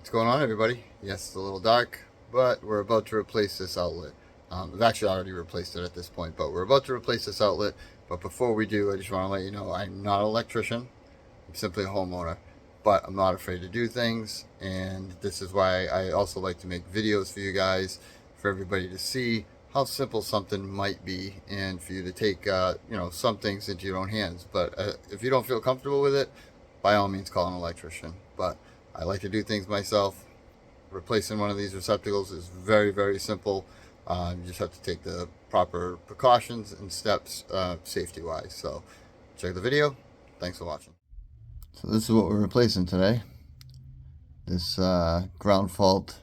What's going on, everybody? Yes, it's a little dark, but we're about to replace this outlet. We've actually already replaced it at this point, but we're about to replace this outlet. But before we do, I just want to let you know I'm not an electrician. I'm simply a homeowner, but I'm not afraid to do things, and this is why I also like to make videos for you guys, for everybody to see how simple something might be, and for you to take some things into your own hands. But if you don't feel comfortable with it, by all means call an electrician. But I like to do things myself. Replacing one of these receptacles is very, very simple. You just have to take the proper precautions and steps safety wise. So check the video. Thanks for watching. So this is what we're replacing today. This ground fault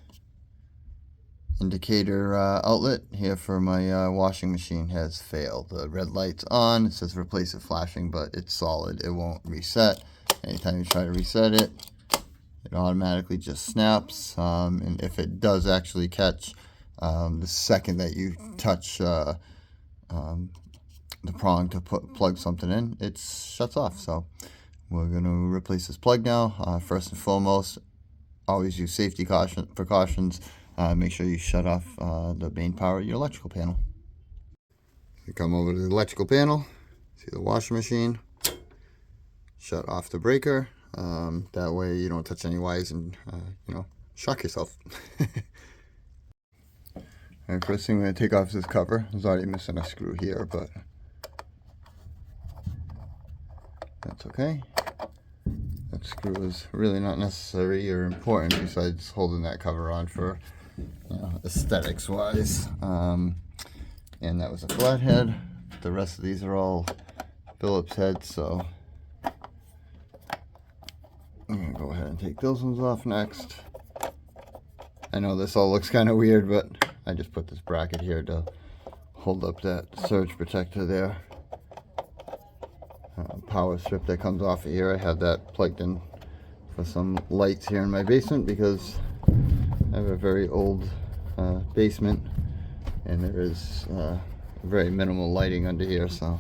indicator outlet here for my washing machine has failed. The red light's on. It says replace it flashing, but it's solid. It won't reset. Anytime you try to reset it, it automatically just snaps, and if it does actually catch, the second that you touch the prong to plug something in, it shuts off. So we're going to replace this plug now. First and foremost, always use safety precautions. Make sure you shut off the main power of your electrical panel. You come over to the electrical panel, see the washing machine, shut off the breaker. That way you don't touch any wires and, shock yourself. Alright, first thing we're going to take off is this cover. There's already missing a screw here, but that's okay. That screw is really not necessary or important besides holding that cover on for, aesthetics wise. And that was a flathead. The rest of these are all Phillips heads, so I'm going to go ahead and take those ones off next. I know this all looks kind of weird, but I just put this bracket here to hold up that surge protector there. Power strip that comes off of here. I have that plugged in for some lights here in my basement because I have a very old basement and there is very minimal lighting under here, so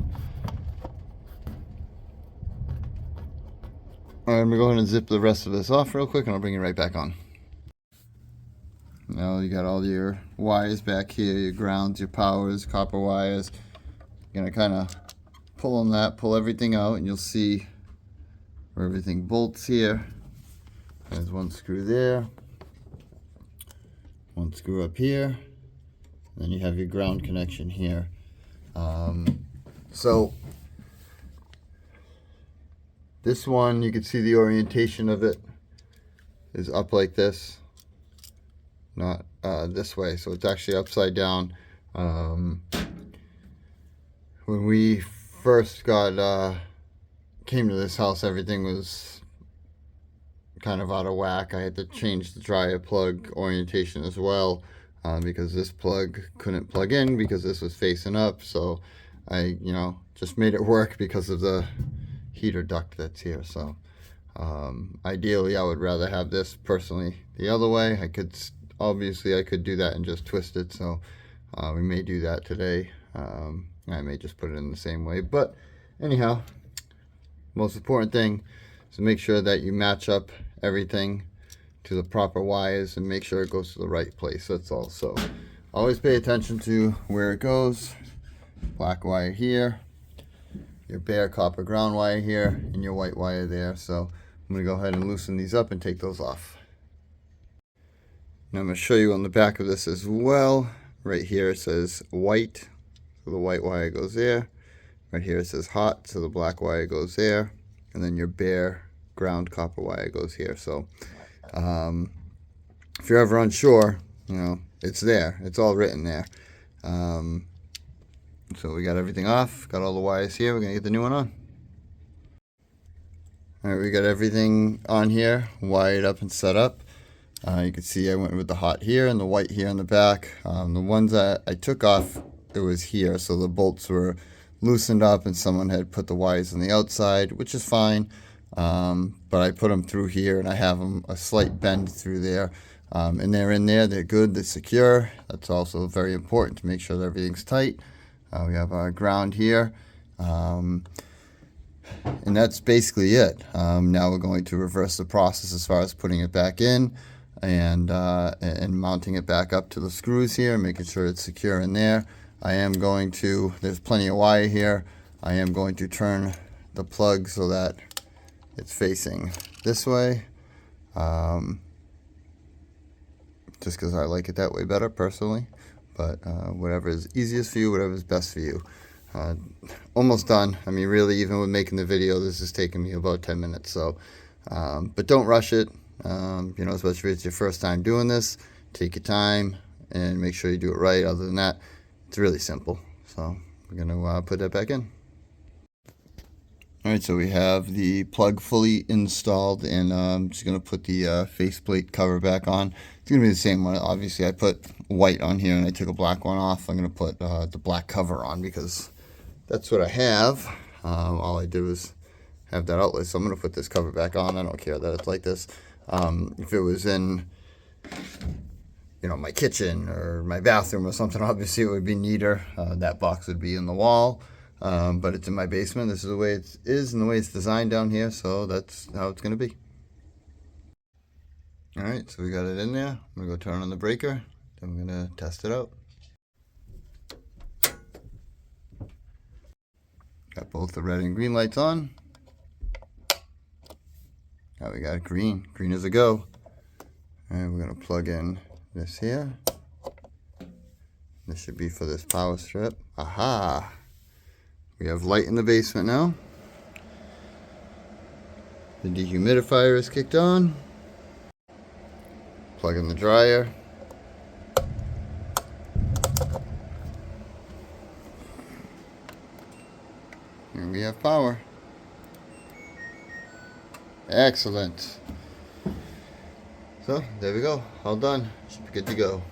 I'm going to go ahead and zip the rest of this off real quick and I'll bring it right back on. Now you got all your wires back here, your grounds, your powers, copper wires. You're going to kind of pull everything out, and you'll see where everything bolts here. There's one screw there, one screw up here, and then you have your ground connection here. So this one, you can see the orientation of it is up like this, not this way. So it's actually upside down. When we first came to this house, everything was kind of out of whack. I had to change the dryer plug orientation as well because this plug couldn't plug in because this was facing up. So I, just made it work because of the heater duct that's here. So ideally I would rather have this personally the other way. I could do that and just twist it, so we may do that today. I may just put it in the same way, but anyhow, most important thing is to make sure that you match up everything to the proper wires and make sure it goes to the right place. That's all. So always pay attention to where it goes. Black wire here, your bare copper ground wire here, and your white wire there. So I'm going to go ahead and loosen these up and take those off. Now I'm going to show you on the back of this as well. Right here it says white, so the white wire goes there. Right here it says hot, so the black wire goes there. And then your bare ground copper wire goes here. So if you're ever unsure, it's there. It's all written there. So we got everything off, got all the wires here. We're going to get the new one on. Alright, we got everything on here, wired up and set up. You can see I went with the hot here and the white here on the back. The ones that I took off, it was here, so the bolts were loosened up and someone had put the wires on the outside, which is fine. But I put them through here and I have them a slight bend through there. And they're in there, they're good, they're secure. That's also very important to make sure that everything's tight. We have our ground here. And that's basically it. Now we're going to reverse the process as far as putting it back in. and mounting it back up to the screws here, making sure it's secure in there. I am going to, there's plenty of wire here, I am going to turn the plug so that it's facing this way, just because I like it that way better personally, but whatever is easiest for you, whatever is best for you. Almost done. I mean, really, even with making the video, this is taking me about 10 minutes, so but don't rush it. You know, especially if it's your first time doing this, take your time and make sure you do it right. Other than that, it's really simple. So we're going to put that back in. Alright, so we have the plug fully installed, and I'm just going to put the faceplate cover back on. It's going to be the same one. Obviously, I put white on here and I took a black one off. I'm going to put the black cover on because that's what I have. All I did was have that outlet, so I'm going to put this cover back on. I don't care that it's like this. If it was in, you know, my kitchen or my bathroom or something, obviously it would be neater. That box would be in the wall. But it's in my basement. This is the way it is and the way it's designed down here, so that's how it's going to be. Alright, so we got it in there. I'm going to go turn on the breaker, then we're going to test it out. Got both the red and green lights on. Now we got green. Green is a go. And we're going to plug in this here. This should be for this power strip. Aha! We have light in the basement now. The dehumidifier is kicked on. Plug in the dryer. And we have power. Excellent. So there we go. All done. Should be good to go.